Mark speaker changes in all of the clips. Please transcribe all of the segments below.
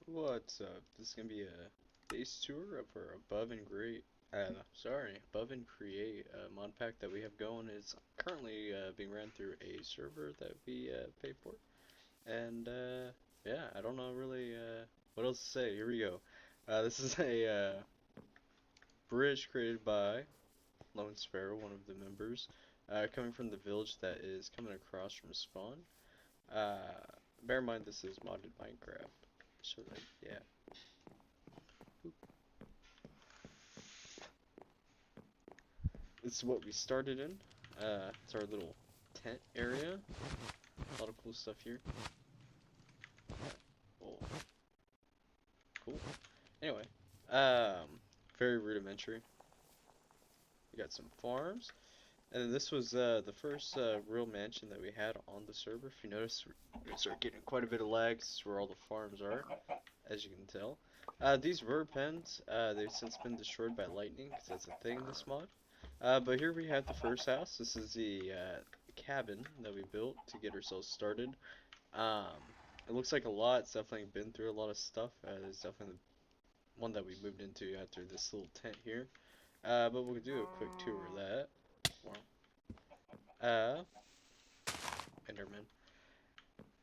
Speaker 1: What's up? This is gonna be a base tour of our Above and Create mod pack that we have going. It's currently being ran through a server that we pay for, and yeah, I don't know really what else to say. Here we go. This is a bridge created by Lone Sparrow, one of the members, coming from the village that is coming across from spawn. Uh, Bear in mind this is modded Minecraft, so like yeah. This is what we started in. It's our little tent area. A lot of cool stuff here. Oh, cool. Anyway, um, very rudimentary. We got some farms, and then this was the first real mansion that we had on the server. If you notice, we're gonna start getting quite a bit of lag. This is where all the farms are, as you can tell. These were pens. They've since been destroyed by lightning, because that's a thing in this mod. But here we have the first house. This is the cabin that we built to get ourselves started. Um, it looks like a lot. It's definitely been through a lot of stuff. It's definitely the one that we moved into after this little tent here. But we'll do a quick tour of that. Uh, Enderman.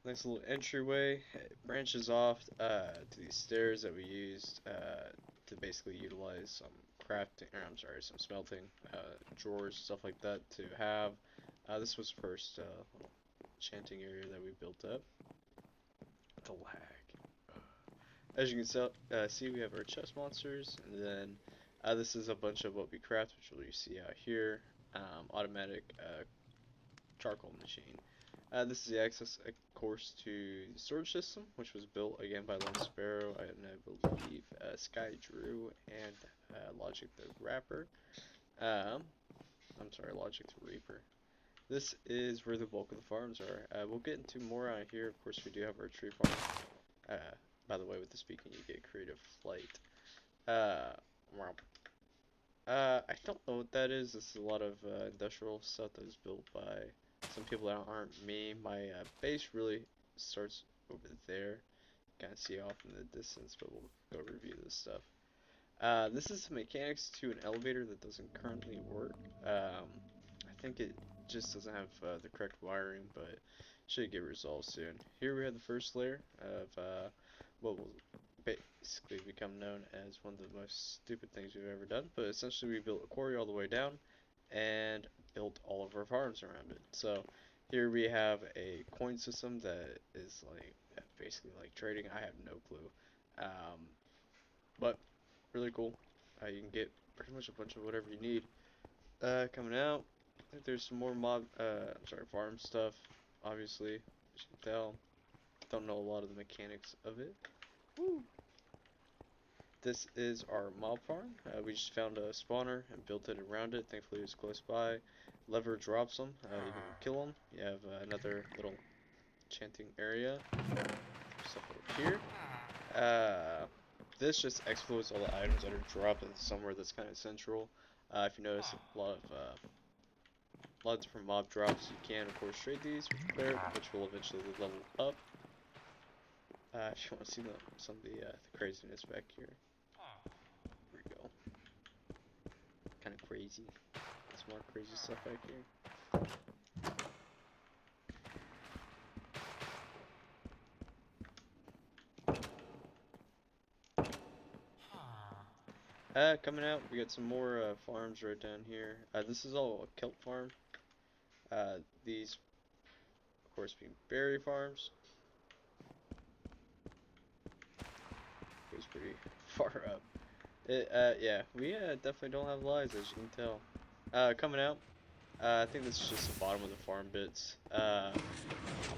Speaker 1: Nice little entryway. It branches off to these stairs that we used to basically utilize some crafting, or I'm sorry, some smelting drawers, stuff like that to have. This was first little enchanting area that we built up. The lag. As you can see, we have our chest monsters, and then this is a bunch of what we craft, which you see out here. Automatic charcoal machine. This is the access, of course, to the storage system, which was built again by Lone Sparrow, and I believe Sky Drew and Logic the Rapper. Um, I'm sorry, Logic the Reaper. This is where the bulk of the farms are. We'll get into more on here. Of course, we do have our tree farm. By the way, with the speaking, you get creative flight. Uh, I don't know what that is. This is a lot of industrial stuff that is built by some people that aren't me. My base really starts over there. Kind of see off in the distance, but we'll go review this stuff. This is the mechanics to an elevator that doesn't currently work. I think it just doesn't have the correct wiring, but should get resolved soon. Here we have the first layer of what will basically become known as one of the most stupid things we've ever done. But essentially, we built a quarry all the way down and built all of our farms around it. So here we have a coin system that is like basically like trading. I have no clue, but really cool. You can get pretty much a bunch of whatever you need. Coming out, I think there's some more I'm sorry, farm stuff. Obviously, as you can tell, don't know a lot of the mechanics of it. Woo. This is our mob farm. We just found a spawner and built it around it. Thankfully, it was close by. Lever drops them. You can kill them. You have another little enchanting area. Stuff over here. This just explodes all the items that are dropped in somewhere that's kind of central. If you notice, a lot of different mob drops. You can, of course, trade these with the cleric, which will eventually level up. If you want to see some of the craziness back here. Here we go. Kind of crazy. Some more crazy stuff back here. Coming out, we got some more farms right down here. This is all a kelp farm. These, of course, being berry farms. Goes pretty far up. Yeah, we definitely don't have lies, as you can tell. Coming out, I think this is just the bottom of the farm bits. I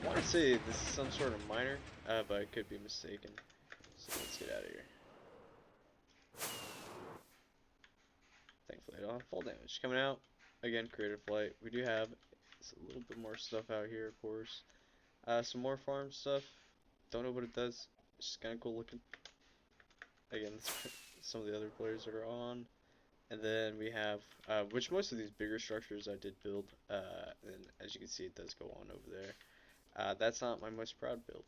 Speaker 1: want to say this is some sort of miner, but I could be mistaken. So let's get out of here. Thankfully, I don't have fall damage. Coming out, again, creative flight. We do have a little bit more stuff out here, of course. Some more farm stuff. Don't know what it does. It's just kind of cool looking. Again, some of the other players that are on. And then we have, which most of these bigger structures I did build, and as you can see, it does go on over there. That's not my most proud build.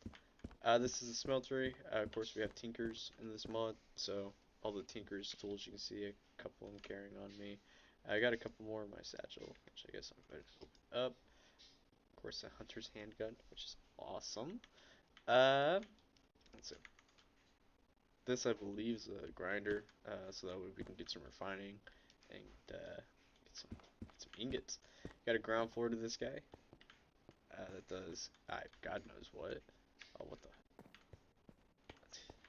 Speaker 1: This is a smeltery. Of course, we have tinkers in this mod, so all the tinkers tools you can see, a couple I'm carrying on me. I got a couple more in my satchel, which I guess I'm going to open up. Of course, a hunter's handgun, which is awesome. Let's see. This I believe is a grinder, so that way we can get some refining and get some ingots. Got a ground floor to this guy. That does God knows what. Oh, what the?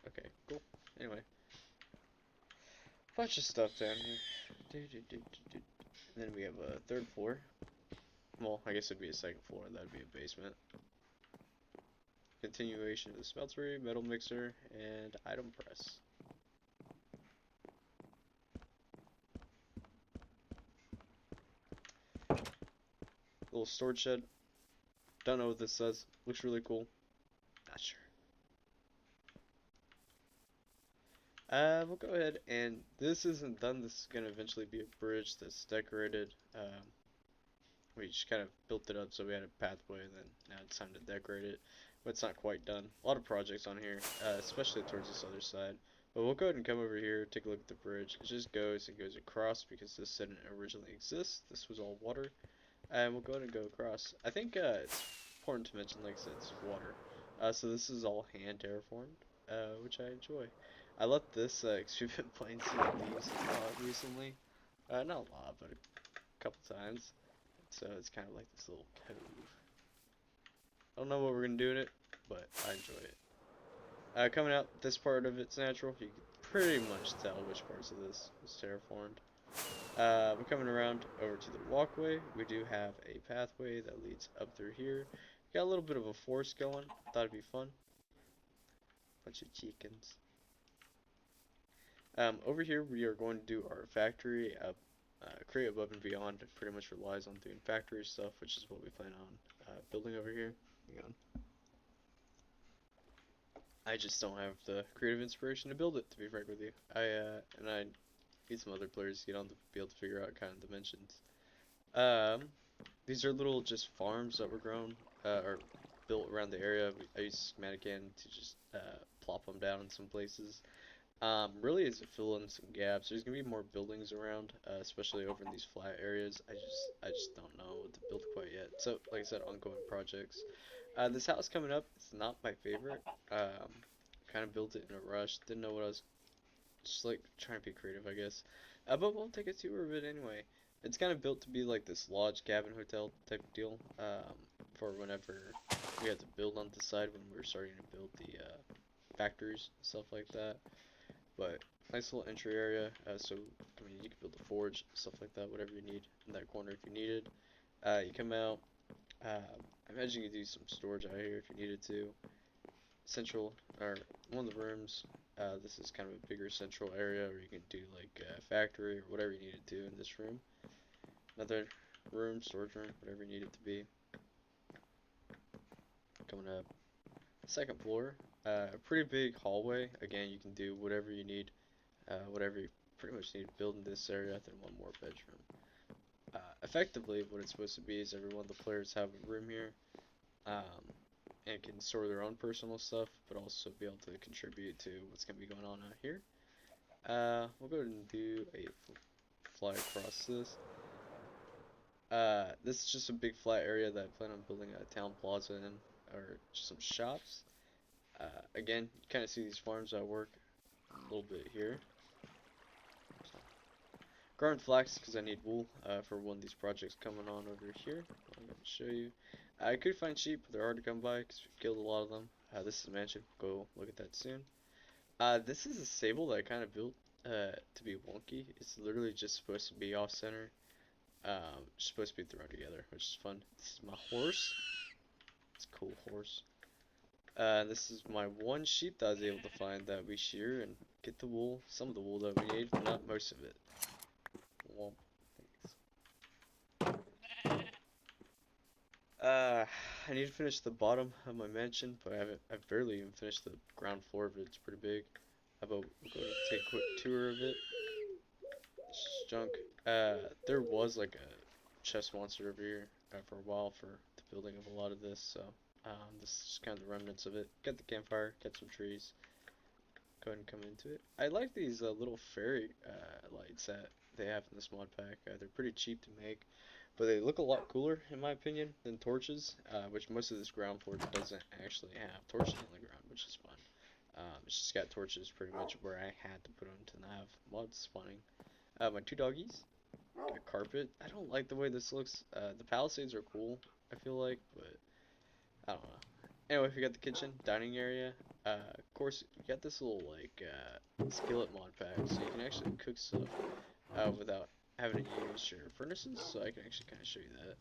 Speaker 1: Okay, cool. Anyway, bunch of stuff down here. And then we have a third floor. Well, I guess it'd be a second floor. That'd be a basement. Continuation of the smeltery, metal mixer, and item press. Little storage shed. Don't know what this says. Looks really cool. Not sure. We'll go ahead and this isn't done. This is gonna eventually be a bridge that's decorated. We just kind of built it up so we had a pathway, and then now it's time to decorate it. But it's not quite done. A lot of projects on here, especially towards this other side. But we'll go ahead and come over here, take a look at the bridge. It just goes across because this didn't originally exist. This was all water. And we'll go ahead and go across. I think it's important to mention, like I said, it's water. So this is all hand terraformed, which I enjoy. I let this, cause we've been playing Sea of Thieves a lot recently. Not a lot, but a couple times. So it's kind of like this little cove. I don't know what we're gonna do in it, but I enjoy it. Coming out, this part of it's natural. You can pretty much tell which parts of this is terraformed. We're coming around over to the walkway. We do have a pathway that leads up through here. Got a little bit of a forest going. Thought it'd be fun. Bunch of chickens. Over here we are going to do our factory. Create above and beyond pretty much relies on doing factory stuff, which is what we plan on building over here. Hang on. I just don't have the creative inspiration to build it, to be frank with you. I need some other players to get on to be able to figure out kind of dimensions. Um, these are little just farms that were grown or built around the area. I use Schematicon to just plop them down in some places. Really is to fill in some gaps. There's gonna be more buildings around, especially over in these flat areas. I just don't know what to build quite yet. So, like I said, ongoing projects. This house coming up is not my favorite. Kind of built it in a rush. Didn't know what I was just like trying to be creative, I guess. But we'll take a tour of it anyway. It's kind of built to be like this lodge cabin hotel type deal. For whenever we had to build on the side when we were starting to build the factories stuff like that. But nice little entry area. So I mean, you can build a forge, stuff like that, whatever you need in that corner if you needed. You come out. I imagine you could do some storage out here if you needed to. Central or one of the rooms. This is kind of a bigger central area where you can do like a factory or whatever you need to do in this room. Another room, storage room, whatever you need it to be. Coming up, second floor. A pretty big hallway. Again, you can do whatever you need, whatever you pretty much need to build in this area. Then one more bedroom. Effectively, what it's supposed to be is every one of the players have a room here. Um, and can store their own personal stuff, but also be able to contribute to what's going to be going on out here. We'll go ahead and do a fly across this. This is just a big flat area that I plan on building a town plaza in, or just some shops. Again, you kind of see these farms at work a little bit here. Growing flax because I need wool for one of these projects coming on over here. I'm going to show you. I could find sheep, but they're hard to come by because we've killed a lot of them. This is a mansion. Go look at that soon. This is a stable that I kind of built to be wonky. It's literally just supposed to be off center. It's supposed to be thrown together, which is fun. This is my horse. It's a cool horse. This is my one sheep that I was able to find that we shear and get the wool, some of the wool that we need, but not most of it. Well, I need to finish the bottom of my mansion, but I've barely even finished the ground floor of it. It's pretty big. How about we'll go take a quick tour of it? It's just junk. There was like a chest monster over here for a while for the building of a lot of this, so This is just kind of the remnants of it. Got the campfire, got some trees. Go ahead and come into it. I like these little fairy lights that they have in this mod pack. They're pretty cheap to make, but they look a lot cooler in my opinion than torches, which most of this ground floor doesn't actually have torches on the ground, which is fun. It's just got torches pretty much where I had to put them to not have mods spawning. My two doggies, got a carpet. I don't like the way this looks. The palisades are cool, I feel like, but I don't know. Anyway, we got the kitchen, dining area. Of course, you got this little like skillet mod pack, so you can actually cook stuff without having to use your furnaces. So I can actually kind of show you that.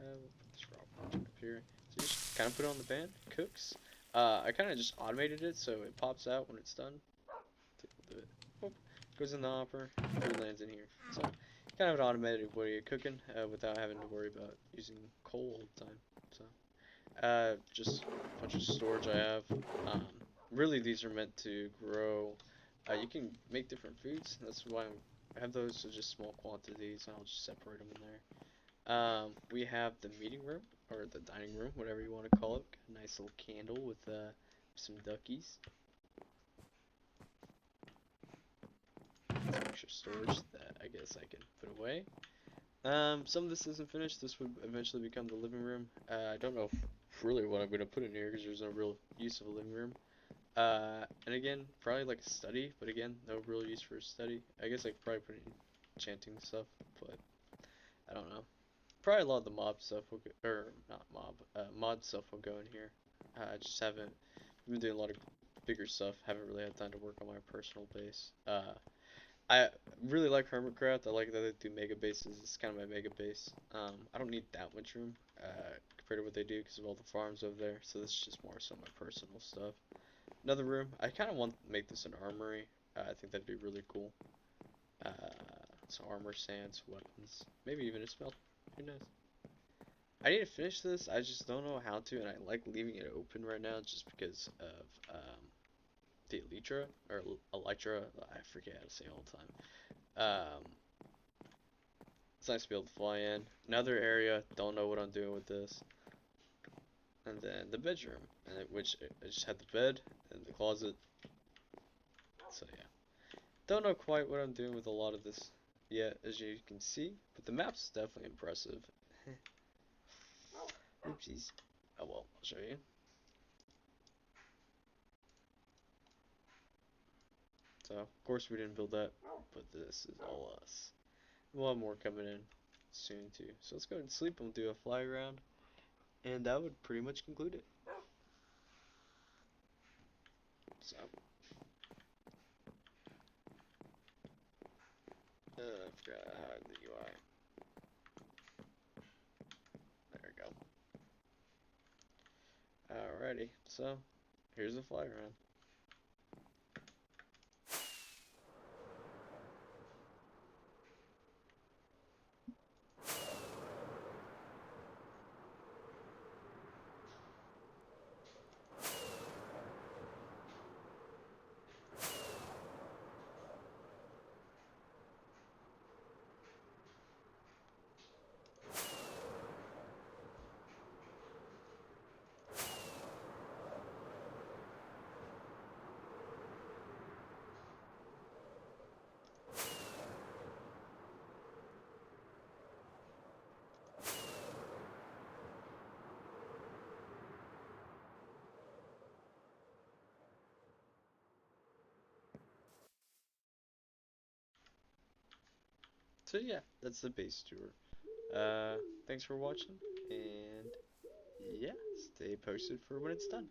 Speaker 1: We'll put this raw project up here. So you just kind of put it on the pan, cooks. I kind of just automated it so it pops out when it's done. Take a little bit. Whoop, goes in the hopper, it lands in here. So kind of an automated way of cooking without having to worry about using coal all the time. So. Just a bunch of storage I have. Um, really, these are meant to grow. You can make different foods. That's why I have those, so just small quantities. I'll just separate them in there. We have the meeting room or the dining room, whatever you want to call it. Got a nice little candle with some duckies. Some extra storage that I guess I can put away. Some of this isn't finished. This would eventually become the living room. I don't know really what I'm going to put in here because there's no real use of a living room. And again, probably like a study, but again, no real use for a study. I guess I could probably put in enchanting stuff, but I don't know. Probably a lot of the mob stuff will go, or not mob, mod stuff will go in here. I just haven't been doing a lot of bigger stuff. Haven't really had time to work on my personal base. I really like Hermitcraft. I like that they do mega bases. It's kind of my mega base. I don't need that much room compared to what they do because of all the farms over there. So this is just more so my personal stuff. Another room. I kind of want to make this an armory. I think that'd be really cool. Uh, so armor, sands, weapons, maybe even a smelt. Who knows? I need to finish this. I just don't know how to, and I like leaving it open right now just because of the Elytra or Elytra. I forget how to say it all the time. It's nice to be able to fly in. Another area, don't know what I'm doing with this. And then the bedroom, which I just had the bed and the closet. So yeah, don't know quite what I'm doing with a lot of this yet, as you can see. But the map's definitely impressive. Oopsies. Oh well, I'll show you. So of course we didn't build that, but this is all us. We'll have more coming in soon too. So let's go ahead and sleep and we'll do a fly around. And that would pretty much conclude it. So, I forgot how to hide the UI. There we go. Alrighty, so here's a fly around. So yeah, that's the base tour. Thanks for watching, and yeah, stay posted for when it's done.